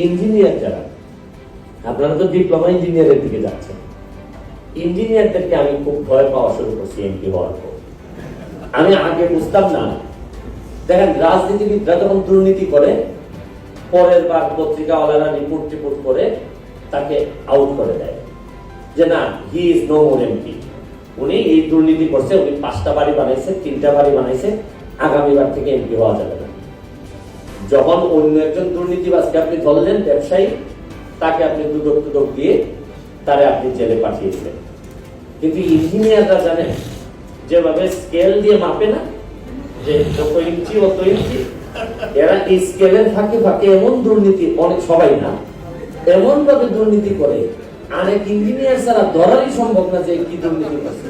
Engineer যারা, আপনারা তো ডিপ্লোমা ইঞ্জিনিয়ারের দিকে যাচ্ছেন, ইঞ্জিনিয়ারদেরকে আমি খুব ভয় পাওয়া শুরু করছি এমপি হওয়ার পর। আমি আগে বুঝতাম না, দেখেন রাজনীতিবিদরা যখন দুর্নীতি করে পরের বার পত্রিকাওয়ালারা রিপোর্ট করে তাকে আউট করে দেয় যে না, he is no more MP, উনি এই দুর্নীতি করছে, উনি 5টা বাড়ি বানাইছে, 3টা বাড়ি বানাইছে, আগামীবার থেকে এমপি হওয়া যাবে না। যখন অন্য একজন দুর্নীতিবাজকে আপনি ধরলেন, ব্যবসায়ী, তাকে আপনি দুদক দিয়ে তারে আপনি জেলে পাঠিয়েছিলেন। কিন্তু ইঞ্জিনিয়াররা জানেন যেভাবে স্কেল দিয়ে মাপে না, যে যত ইঞ্চি অত ইঞ্চি, এরা এই স্কেলের ফাঁকে ফাঁকে এমন দুর্নীতি, অনেক সবাই না, এমন ভাবে দুর্নীতি করে অনেক ইঞ্জিনিয়ার ছাড়া ধরারই সম্ভব না যে কি দুর্নীতি করছে।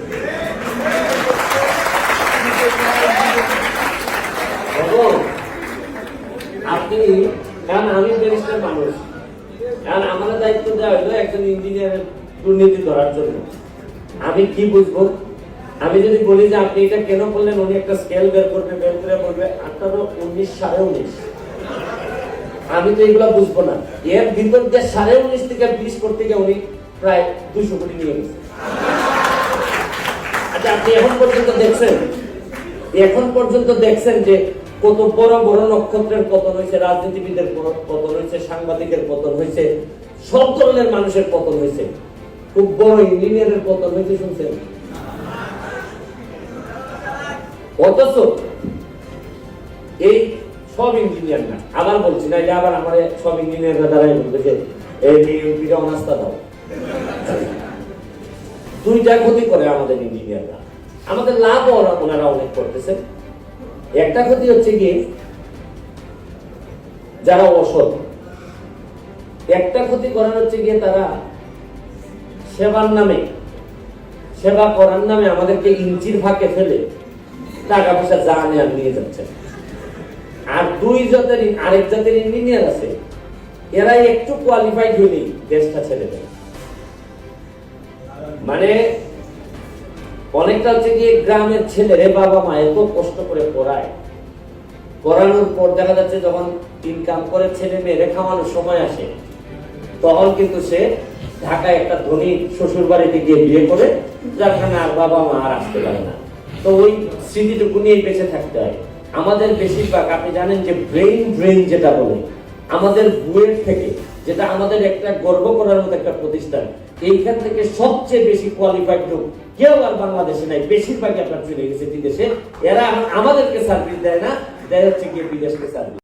আপনি, কারণ আমি ব্যারিস্টার মানুষ, কারণ আমার দায়িত্ব দেওয়া হলো একজন ইঞ্জিনিয়ারের দুর্নীতি ধরার জন্য। আমি কি বুঝবো? আমি যদি বলি যে আপনি এটা কেন করলেন, উনি একটা স্কেল বের করে বলবে 18, 19, 19.5, আমি তো এগুলা বুঝবো না। এর ভিতর দিয়ে 19.5 থেকে 20 করতে গিয়ে উনি প্রায় 200 কোটি নিয়ে গেছে। আচ্ছা, আপনি এখন পর্যন্ত দেখছেন যে কত বড় বড় নক্ষত্রের পতন হয়েছে, রাজনীতিবিদের পতন হয়েছে, সাংবাদিকের পতন হয়েছে, সব ধরনের মানুষের পতন হয়েছে, খুব বড় ইঞ্জিনিয়ারের পতন হয়েছে, শুনছেন? অথচ এই সব ইঞ্জিনিয়ার না, আবার বলছি না যে আবার আমার সব ইঞ্জিনিয়াররা দ্বারাই বলবে যে এই অনাস্থা দাও। 2টা ক্ষতি করে আমাদের ইঞ্জিনিয়াররা, আমাদের লাভ ওনারা অনেক করতেছেন। একটা ক্ষতি হচ্ছে কি, যারা অসৎ, একটা ক্ষতি করার হচ্ছে গিয়ে তারা সেবা করার নামে আমাদেরকে ইঞ্চির ফাঁকে ফেলে টাকা পয়সা যা নেওয়ার নিয়ে যাচ্ছে। আর আরেক জাতের ইঞ্জিনিয়ার আছে, এরা একটু কোয়ালিফাইড হলেই দেশটা ছেড়ে দেয়। মানে অনেকটা হচ্ছে গিয়ে গ্রামের ছেলেরে বাবা মা এত কষ্ট করে পড়ানোর পর দেখা যাচ্ছে যখন ইনকাম করে ছেলে মেয়েরে খাওয়ানোর সময় আসে, তখন কিন্তু সে ঢাকায় একটা ধনী শ্বশুর বাড়িতে গিয়ে বিয়ে করে, যার কারণে আর বাবা মা আর আসতে পারে না। তো ওই স্মৃতিটুকু নিয়েই বেঁচে থাকতে হয়। আমাদের বেশিরভাগ, আপনি জানেন যে ব্রেইন যেটা বলে, আমাদের বুয়েট থেকে, যেটা আমাদের একটা গর্ব করার মতো একটা প্রতিষ্ঠান, এইখান থেকে সবচেয়ে বেশি কোয়ালিফাইড লোক কেউ আর বাংলাদেশে নাই, বেশিরভাগই আপনার চলে গেছে বিদেশে। এরা আমাদেরকে সার্ভিস দেয় না, দেয় হচ্ছে গিয়ে বিদেশকে সার্ভিস।